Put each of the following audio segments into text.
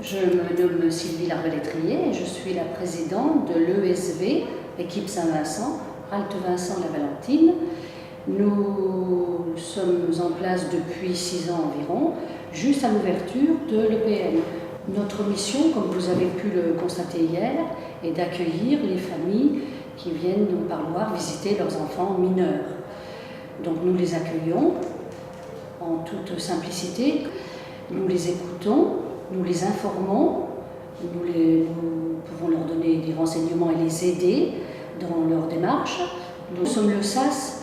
Je me nomme Sylvie Larvelettrier et je suis la présidente de l'ESV, équipe Saint-Vincent, Halte Vincent La Valentine. Nous sommes en place depuis 6 ans environ, juste à l'ouverture de l'EPN. Notre mission, comme vous avez pu le constater hier, est d'accueillir les familles qui viennent au parloir visiter leurs enfants mineurs. Donc nous les accueillons en toute simplicité, nous les écoutons, nous les informons, nous pouvons leur donner des renseignements et les aider dans leur démarche. Nous sommes le SAS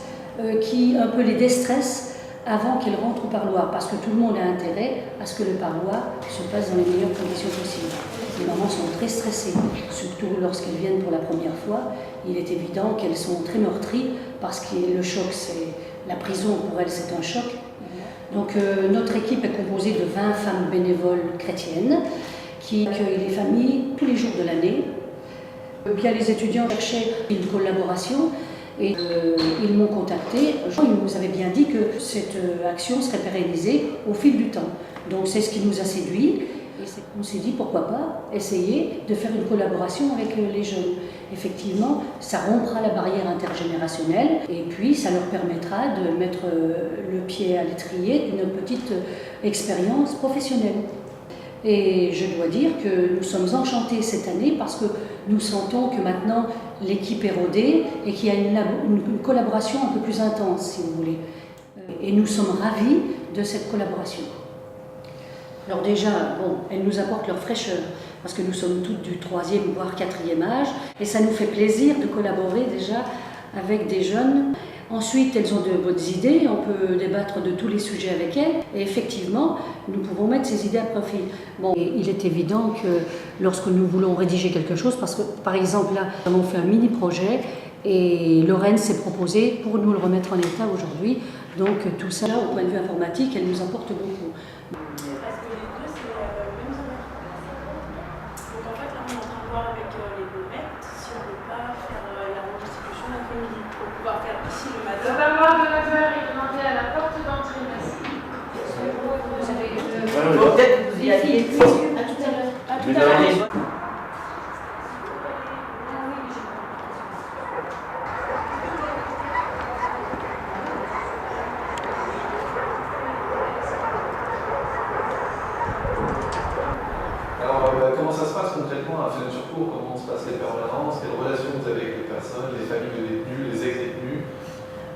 qui un peu les déstresse avant qu'ils rentrent au parloir, parce que tout le monde a intérêt à ce que le parloir se passe dans les meilleures conditions possibles. Les mamans sont très stressées, surtout lorsqu'elles viennent pour la première fois. Il est évident qu'elles sont très meurtries, parce que le choc, c'est la prison, pour elles c'est un choc. Donc notre équipe est composée de 20 femmes bénévoles chrétiennes qui accueillent les familles tous les jours de l'année. Bien, les étudiants cherchaient une collaboration et ils m'ont contacté. Ils nous avaient bien dit que cette action serait pérennisée au fil du temps. Donc c'est ce qui nous a séduits. Et on s'est dit pourquoi pas essayer de faire une collaboration avec les jeunes. Effectivement, ça rompra la barrière intergénérationnelle et puis ça leur permettra de mettre le pied à l'étrier d'une petite expérience professionnelle. Et je dois dire que nous sommes enchantés cette année parce que nous sentons que maintenant l'équipe est rodée et qu'il y a une collaboration un peu plus intense, si vous voulez. Et nous sommes ravis de cette collaboration. Alors déjà, elles nous apportent leur fraîcheur, parce que nous sommes toutes du 3e voire 4e âge, et ça nous fait plaisir de collaborer déjà avec des jeunes. Ensuite, elles ont de bonnes idées, on peut débattre de tous les sujets avec elles, et effectivement, nous pouvons mettre ces idées à profit. Et il est évident que lorsque nous voulons rédiger quelque chose, parce que par exemple là, nous avons fait un mini-projet, et Lorraine s'est proposée pour nous le remettre en état aujourd'hui, donc tout ça, au point de vue informatique, elle nous apporte beaucoup. Avec les boulettes, si on ne veut pas faire la redistribution l'après-midi, pour pouvoir faire ici le matin. Le parloir de 9h est demandé à la porte d'entrée, merci. Peut-être que vous y alliez. À tout à l'heure. À tout à l'heure. Comment ça se passe concrètement à Fenêtre-sur-Cour? Comment se passent les permanences? Quelles relations vous avez avec les personnes, les familles de détenus, les ex-détenus?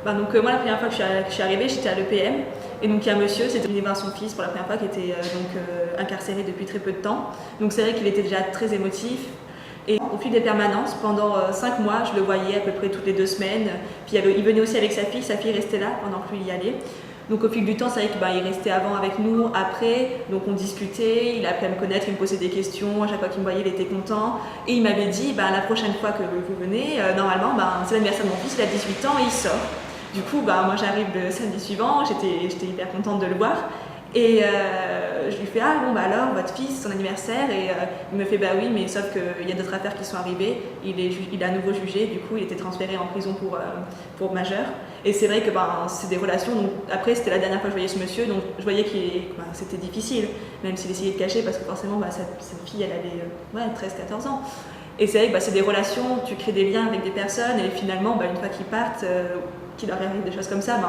Moi, la première fois que je suis arrivée, j'étais à l'EPM. Et donc, il y a un monsieur, c'était venu voir son fils pour la première fois, qui était incarcéré depuis très peu de temps. Donc, c'est vrai qu'il était déjà très émotif. Et au fil des permanences, pendant 5 mois, je le voyais à peu près toutes les 2 semaines. Puis il venait aussi avec sa fille restait là pendant que lui y allait. Donc au fil du temps, c'est vrai qu'il restait avant avec nous, après, donc on discutait, il a appris à me connaître, il me posait des questions, à chaque fois qu'il me voyait, il était content. Et il m'avait dit, la prochaine fois que vous venez, normalement, c'est l'anniversaire de mon fils, il a 18 ans et il sort. Du coup, moi j'arrive le samedi suivant, j'étais hyper contente de le voir. Et je lui fais, alors, votre fils, son anniversaire, et il me fait, oui, mais sauf qu'il y a d'autres affaires qui sont arrivées, il est à nouveau jugé, du coup il était transféré en prison pour majeur. Et c'est vrai que c'est des relations, donc après c'était la dernière fois que je voyais ce monsieur, donc je voyais que c'était difficile, même s'il essayait de cacher, parce que forcément cette fille, elle avait 13-14 ans. Et c'est vrai que c'est des relations, tu crées des liens avec des personnes, et finalement, une fois qu'ils partent, qu'il leur arrive des choses comme ça,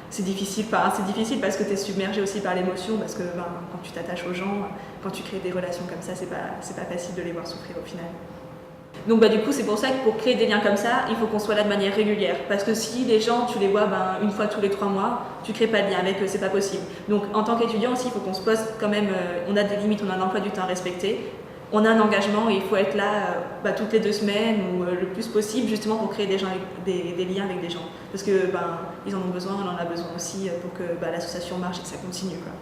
c'est difficile parce que tu es submergé aussi par l'émotion, parce que quand tu t'attaches aux gens, quand tu crées des relations comme ça, c'est pas facile de les voir souffrir au final. Donc du coup, c'est pour ça que pour créer des liens comme ça, il faut qu'on soit là de manière régulière. Parce que si les gens, tu les vois une fois tous les 3 mois, tu crées pas de lien avec eux, c'est pas possible. Donc en tant qu'étudiant aussi, il faut qu'on se pose quand même, on a des limites, on a un emploi du temps à respecter. On a un engagement et il faut être là toutes les 2 semaines ou le plus possible, justement pour créer des liens avec des gens. Parce que ils en ont besoin, on en a besoin aussi pour que l'association marche et que ça continue, quoi.